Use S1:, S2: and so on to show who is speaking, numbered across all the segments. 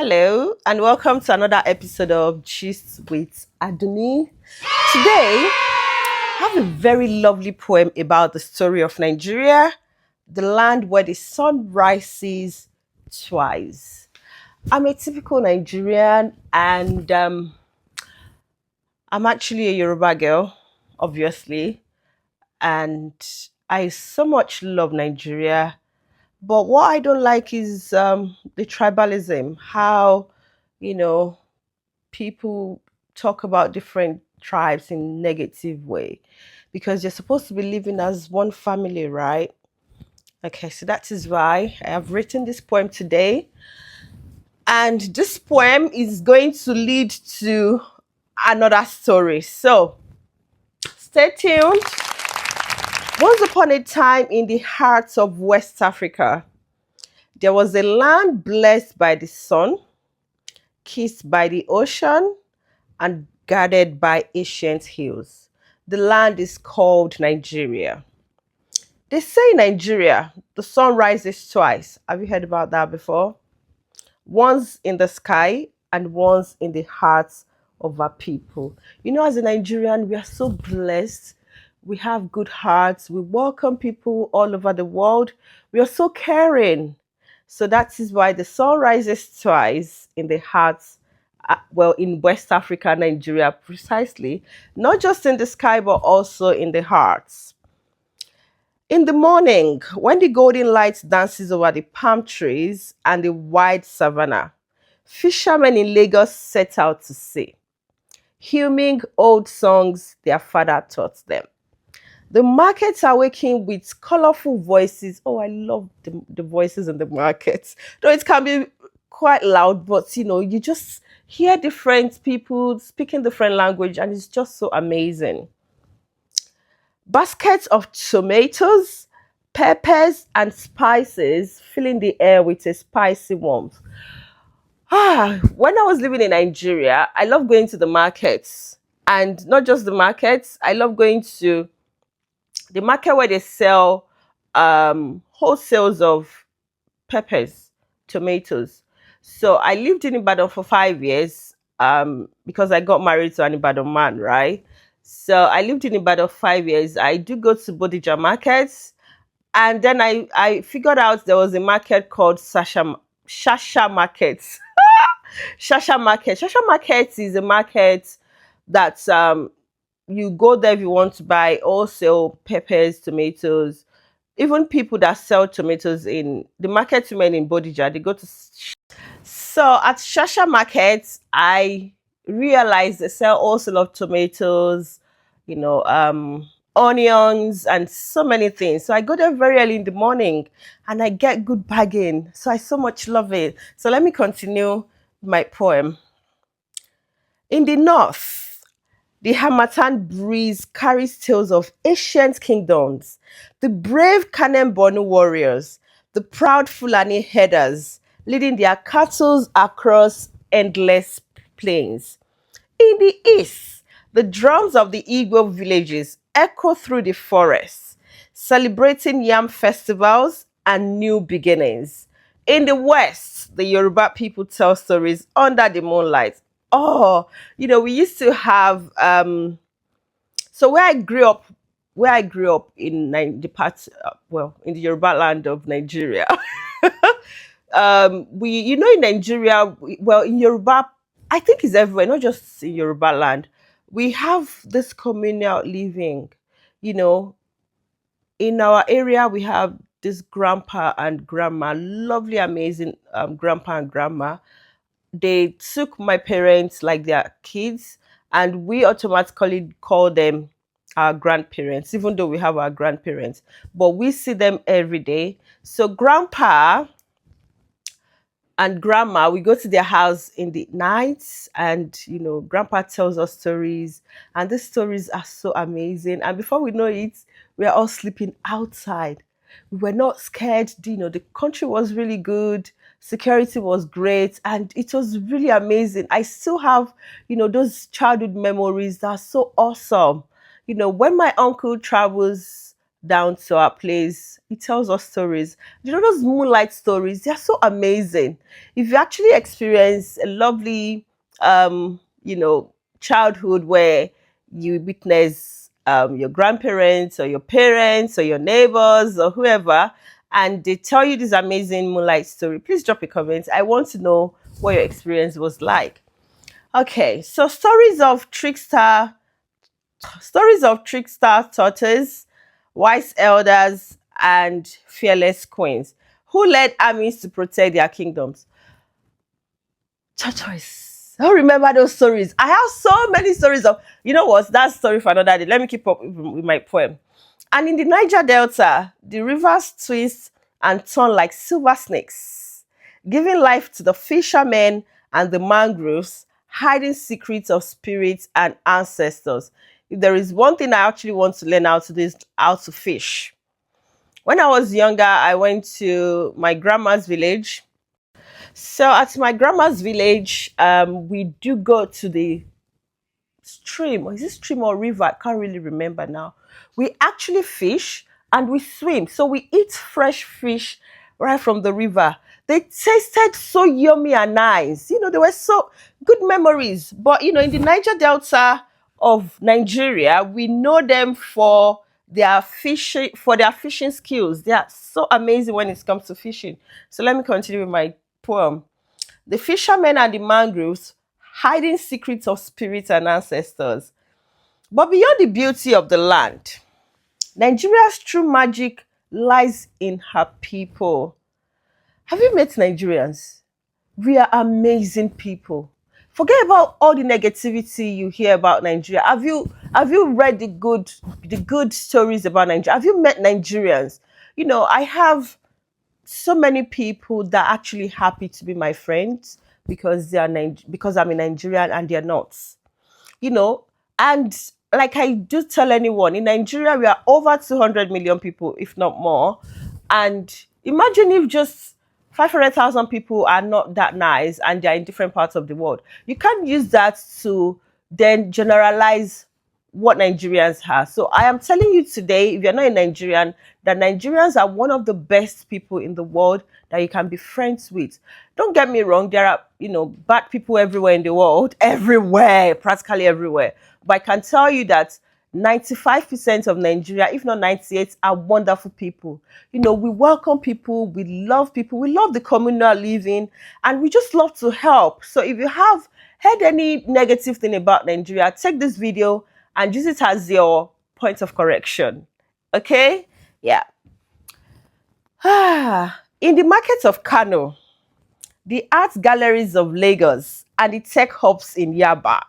S1: Hello, and welcome to another episode of Gist with Aduni. Today, I have a very lovely poem about the story of Nigeria, the land where the sun rises twice. I'm a typical Nigerian, and I'm actually a Yoruba girl, obviously, and I so much love Nigeria. But what I don't like is the tribalism, how, you know, people talk about different tribes in negative way because you're supposed to be living as one family, right? Okay, so that is why I have written this poem today, and this poem is going to lead to another story, so stay tuned. Once upon a time in the heart of West Africa, there was a land blessed by the sun, kissed by the ocean, and guarded by ancient hills. The land is called Nigeria. They say in Nigeria, the sun rises twice. Have you heard about that before? Once in the sky and once in the hearts of our people. You know, as a Nigerian, we are so blessed. We have good hearts. We welcome people all over the world. We are so caring. So that is why the sun rises twice in the hearts, in West Africa, Nigeria, precisely, not just in the sky, but also in the hearts. In the morning, when the golden light dances over the palm trees and the wide savannah, fishermen in Lagos set out to sea, hymning old songs their father taught them. The markets are waking with colorful voices. Oh, I love the voices in the markets. Though it can be quite loud, but you just hear different people speaking different language, and it's just so amazing. Baskets of tomatoes, peppers, and spices filling the air with a spicy warmth. When I was living in Nigeria, I love going to the markets. And not just the markets, I love going to the market where they sell wholesales of peppers, tomatoes. So I lived in Ibadan for 5 years because I got married to an Ibadan man, right? So I lived in Ibadan 5 years. I do go to Bodija markets, and then I figured out there was a market called Shasha Market. Shasha Market. Shasha Market is a market that you go there if you want to buy wholesale peppers, tomatoes, even people that sell tomatoes in the market women in Bodija, they go to. So at Shasha Market, I realized they sell also a lot of tomatoes, onions, and so many things. So I go there very early in the morning and I get good bargain. So I so much love it. So let me continue my poem. In the north, the Hamatan breeze carries tales of ancient kingdoms, the brave Kanem Bonu warriors, the proud Fulani herders leading their cattle across endless plains. In the east, the drums of the Igbo villages echo through the forests, celebrating yam festivals and new beginnings. In the west, the Yoruba people tell stories under the moonlight. Oh, we used to have so where I grew up in the part in the Yoruba land of Nigeria. We in Nigeria, in Yoruba, I think it's everywhere, not just in Yoruba land. We have this communal living. You know, in our area, we have this grandpa and grandma, lovely, amazing grandpa and grandma. They took my parents like their kids, and we automatically call them our grandparents, even though we have our grandparents. But we see them every day. So grandpa and grandma, we go to their house in the nights, and grandpa tells us stories, and these stories are so amazing, and before we know it, we are all sleeping outside. We were not scared. The country was really good, security was great, and it was really amazing. I still have those childhood memories that are so awesome. When my uncle travels down to our place. He tells us stories. You know, those moonlight stories, they're so amazing. If you actually experience a lovely, you know, childhood where you witness your grandparents or your parents or your neighbors or whoever, and they tell you this amazing moonlight story, please drop a comment. I want to know what your experience was like. Okay, so stories of trickster tortoise, wise elders, and fearless queens who led armies to protect their kingdoms. Tortoise. I don't remember those stories. I have so many stories of, you know what, that story for another day. Let me keep up with my poem. And in the Niger Delta, the rivers twist and turn like silver snakes, giving life to the fishermen and the mangroves, hiding secrets of spirits and ancestors. If there is one thing I actually want to learn how to do is how to fish. When I was younger, I went to my grandma's village. So at my grandma's village, we do go to the stream, or is it stream or river? I can't really remember now. We actually fish and we swim. So we eat fresh fish right from the river. They tasted so yummy and nice. You know, they were so good memories. But you know, in the Niger Delta of Nigeria, we know them for their fishing skills. They are so amazing when it comes to fishing. So let me continue with my poem. The fishermen and the mangroves, hiding secrets of spirits and ancestors. But beyond the beauty of the land, Nigeria's true magic lies in her people. Have you met Nigerians? We are amazing people. Forget about all the negativity you hear about Nigeria. Have you read the good stories about Nigeria? Have you met Nigerians? You know, I have so many people that are actually happy to be my friends because because I'm a Nigerian and they're not. You know, and like I do tell anyone, in Nigeria we are over 200 million people, if not more. And imagine if just 500,000 people are not that nice and they're in different parts of the world. You can't use that to then generalize what Nigerians have. So I am telling you today, if you're not a Nigerian, that Nigerians are one of the best people in the world that you can be friends with. Don't get me wrong, there are, you know, bad people everywhere in the world, everywhere, practically everywhere. But I can tell you that 95% of Nigeria, if not 98, are wonderful people. You know, we welcome people, we love the communal living, and we just love to help. So if you have heard any negative thing about Nigeria, take this video and use it as your point of correction. Okay? Yeah. In the markets of Kano, the art galleries of Lagos, and the tech hubs in Yaba,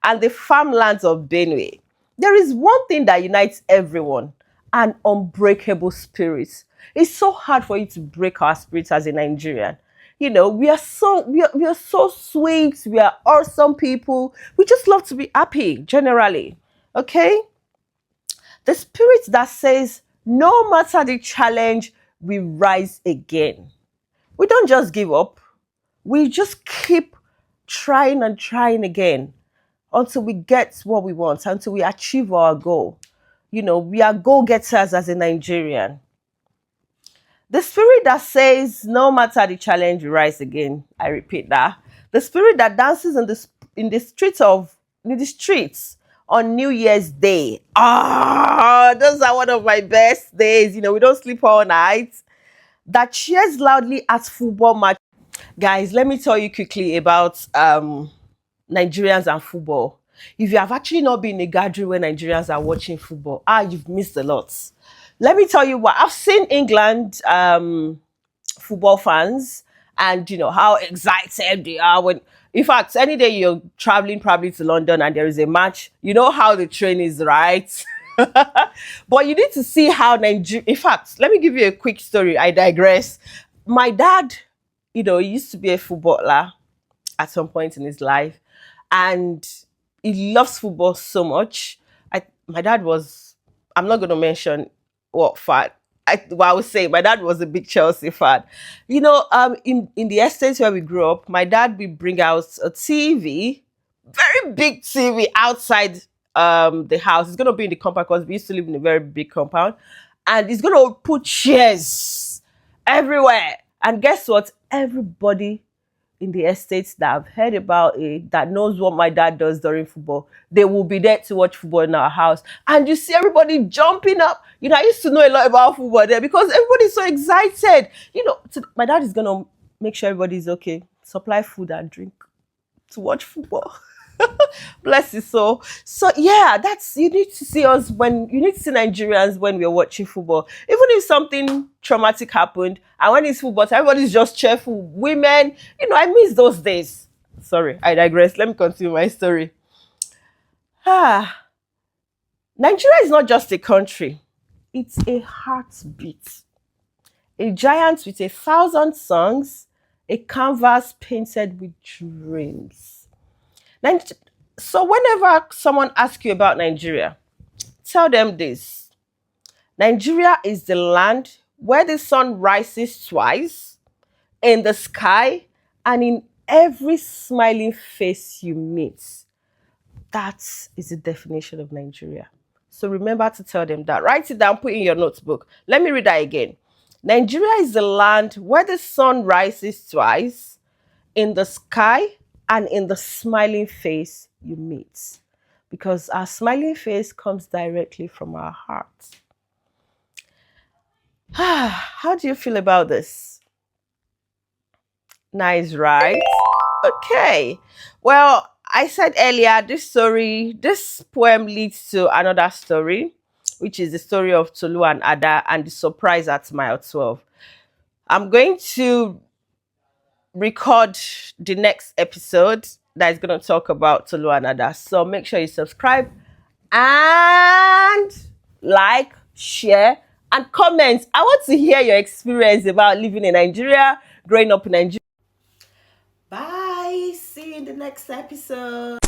S1: and the farmlands of Benue, there is one thing that unites everyone: an unbreakable spirit. It's so hard for you to break our spirits as a Nigerian. You know, we are so sweet, we are awesome people. We just love to be happy generally. Okay? The spirit that says, no matter the challenge, we rise again. We don't just give up. We just keep trying and trying again until we get what we want, until we achieve our goal. You know, we are go getters as a Nigerian. The spirit that says, no matter the challenge, we rise again. I repeat that. The spirit that dances in the streets on New Year's Day. Ah, those are one of my best days. You know, we don't sleep all night. That cheers loudly at football match. Guys, let me tell you quickly about Nigerians and football. If you have actually not been in a gathering where Nigerians are watching football, you've missed a lot. Let me tell you what I've seen England football fans, and you know how excited they are when. In fact, any day you're traveling probably to London and there is a match, you know how the train is, right? But you need to see how Nigeria. In fact, let me give you a quick story. I digress. My dad, you know, he used to be a footballer at some point in his life, and he loves football so much. My dad was, I'm not going to mention what fan. I would say my dad was a big Chelsea fan. You know, in the estates where we grew up, my dad would bring out a TV, very big TV outside the house. It's gonna be in the compound because we used to live in a very big compound, and he's gonna put chairs everywhere. And guess what? Everybody in the estates that I've heard about it, that knows what my dad does during football, they will be there to watch football in our house. And you see everybody jumping up. You know, I used to know a lot about football there because everybody's so excited. You know, my dad is gonna make sure everybody's okay, supply food and drink to watch football. Bless his soul. So yeah, that's, you need to see us when you need to see Nigerians when we're watching football. Even if something traumatic happened, and when it's football, everybody's just cheerful. Women, you know, I miss those days. Sorry, I digress. Let me continue my story. Ah, Nigeria is not just a country; it's a heartbeat. A giant with 1,000 songs, a canvas painted with dreams. So whenever someone asks you about Nigeria, tell them this. Nigeria is the land where the sun rises twice, in the sky, and in every smiling face you meet. That is the definition of Nigeria. So remember to tell them that. Write it down, put in your notebook. Let me read that again. Nigeria is the land where the sun rises twice, in the sky, and in the smiling face you meet. Because our smiling face comes directly from our hearts. How do you feel about this? Nice, right? Okay. Well, I said earlier, this poem leads to another story, which is the story of Tolu and Ada and the surprise at mile 12. I'm going to record the next episode that is going to talk about Tolu and Ada. So make sure you subscribe and like, share, and comment. I want to hear your experience about living in Nigeria, growing up in Nigeria. Bye. See you in the next episode.